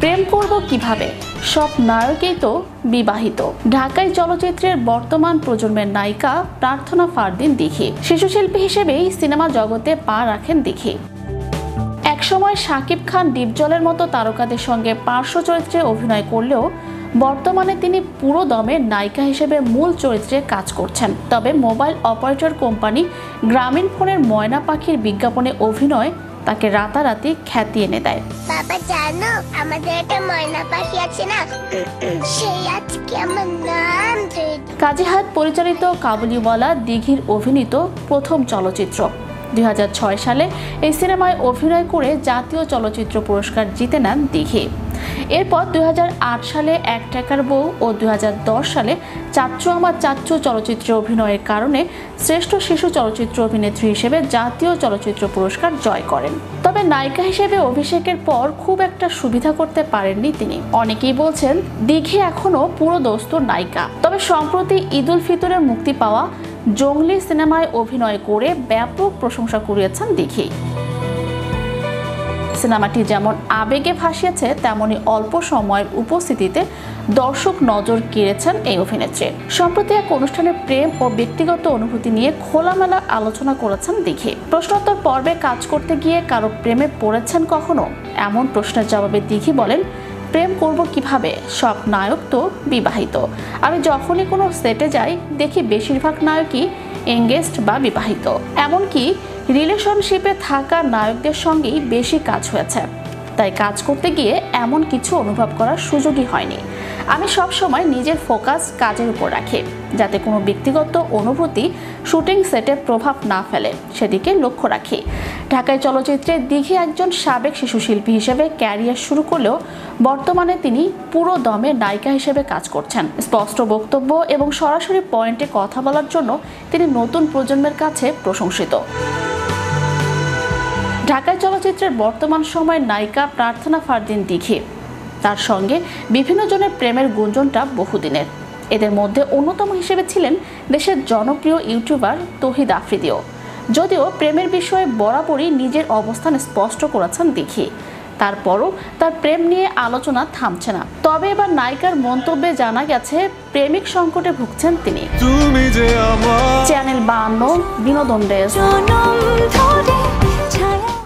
প্রেম করব কিভাবে, সব নায়কই তো বিবাহিত। ঢাকাই চলচ্চিত্রের বর্তমান প্রজন্মের নায়িকা প্রার্থনা ফারদিন দিঘি শিশুশিল্পী হিসেবেই সিনেমা জগতে পা রাখেন দিঘি। একসময় শাকিব খান, ডিপজলের মতো তারকাদের সঙ্গে পার্শ্ব চরিত্রে অভিনয় করলেও বর্তমানে তিনি পুরো দমে নায়িকা হিসেবে মূল চরিত্রে কাজ করছেন। তবে মোবাইল অপারেটর কোম্পানি গ্রামীণ ফোনের ময়না পাখির বিজ্ঞাপনে অভিনয় তাকে রাতারাতি খ্যাতি এনে দেয়। বাবা জানো, আমাদের একটা ময়না পাখি আছে না, সেই আজকে আমার নাম। কাজী হায়াত পরিচালিত কাবুলিওয়ালা দিঘির অভিনীত প্রথম চলচ্চিত্র। 2006 সালে এই সিনেমায় অভিনয় করে জাতীয় চলচ্চিত্র পুরস্কার জিতে নেন দিঘি। এরপর 2008 সালে এক টাকার বউ ও 2010 সালে চাচ্চু আমার চাচ্চু চলচ্চিত্রে অভিনয়ের কারণে শ্রেষ্ঠ শিশু চলচ্চিত্র অভিনেত্রী হিসেবে জাতীয় চলচ্চিত্র পুরস্কার জয় করেন। তবে নায়িকা হিসেবে অভিষেকের পর খুব একটা সুবিধা করতে পারেননি তিনি। অনেকেই বলছেন দিঘি এখনো পুরো দস্তুর নায়িকা। তবে সম্প্রতি ঈদ উল ফিতরে মুক্তি পাওয়া জঙ্গলি সিনেমায় অভিনয় করে ব্যাপক প্রশংসা কুড়িয়েছেন দিঘি। সিনেমাটি যেমন আবেগে ভাসিয়েছে, তেমনি অল্প সময়ের উপস্থিতিতে দর্শক নজর কেড়েছেন এই অভিনেত্রী। সম্প্রতি এক অনুষ্ঠানে প্রেম ও ব্যক্তিগত অনুভূতি নিয়ে খোলামেলা আলোচনা করেছেন দিঘি। প্রশ্নোত্তর পর্বে কাজ করতে গিয়ে কারো প্রেমে পড়েছেন কখনো, এমন প্রশ্নের জবাবে দিঘি বলেন, প্রেম করব কিভাবে, সব নায়ক তো বিবাহিত। আমি যখনই কোনো সেটে যাই দেখি বেশিরভাগ নায়কই এঙ্গেজড বা বিবাহিত। এমনকি রিলেশনশিপে থাকা নায়কদের সঙ্গেই বেশি কাজ হয়েছে। তাই কাজ করতে গিয়ে এমন কিছু অনুভব করার সুযোগই হয়নি। আমি সব সময় নিজের ফোকাস কাজের উপর রাখি, যাতে কোনো ব্যক্তিগত অনুভূতি শুটিং সেটে প্রভাব না ফেলে, সেদিকে লক্ষ্য রাখি। ঢাকাই চলচ্চিত্রে দিঘি একজন সাবেক শিশুশিল্পী হিসেবে ক্যারিয়ার শুরু করলেও বর্তমানে তিনি পুরো দমে নায়িকা হিসেবে কাজ করছেন। স্পষ্ট বক্তব্য এবং সরাসরি পয়েন্টে কথা বলার জন্য তিনি নতুন প্রজন্মের কাছে প্রশংসিত। ঢাকাই চলচ্চিত্রের বর্তমান সময়ের নায়িকা প্রার্থনা ফারদিন দিঘি। তার সঙ্গে বিভিন্ন জনের প্রেমের গুঞ্জনটা বহুদিনের। এদের মধ্যে অন্যতম হিসেবে ছিলেন দেশের জনপ্রিয় ইউটিউবার তৌহিদ আফ্রিদিও। যদিও প্রেমের বিষয়ে বরাবরই নিজের অবস্থান স্পষ্ট করেছেন দিঘি, তারপরও তার প্রেম নিয়ে আলোচনা থামছে না। তবে এবার নায়িকার মন্তব্যে জানা গেছে প্রেমিক সংকটে ভুগছেন তিনি। চ্যানেল 52 বিনোদন ডেস্ক।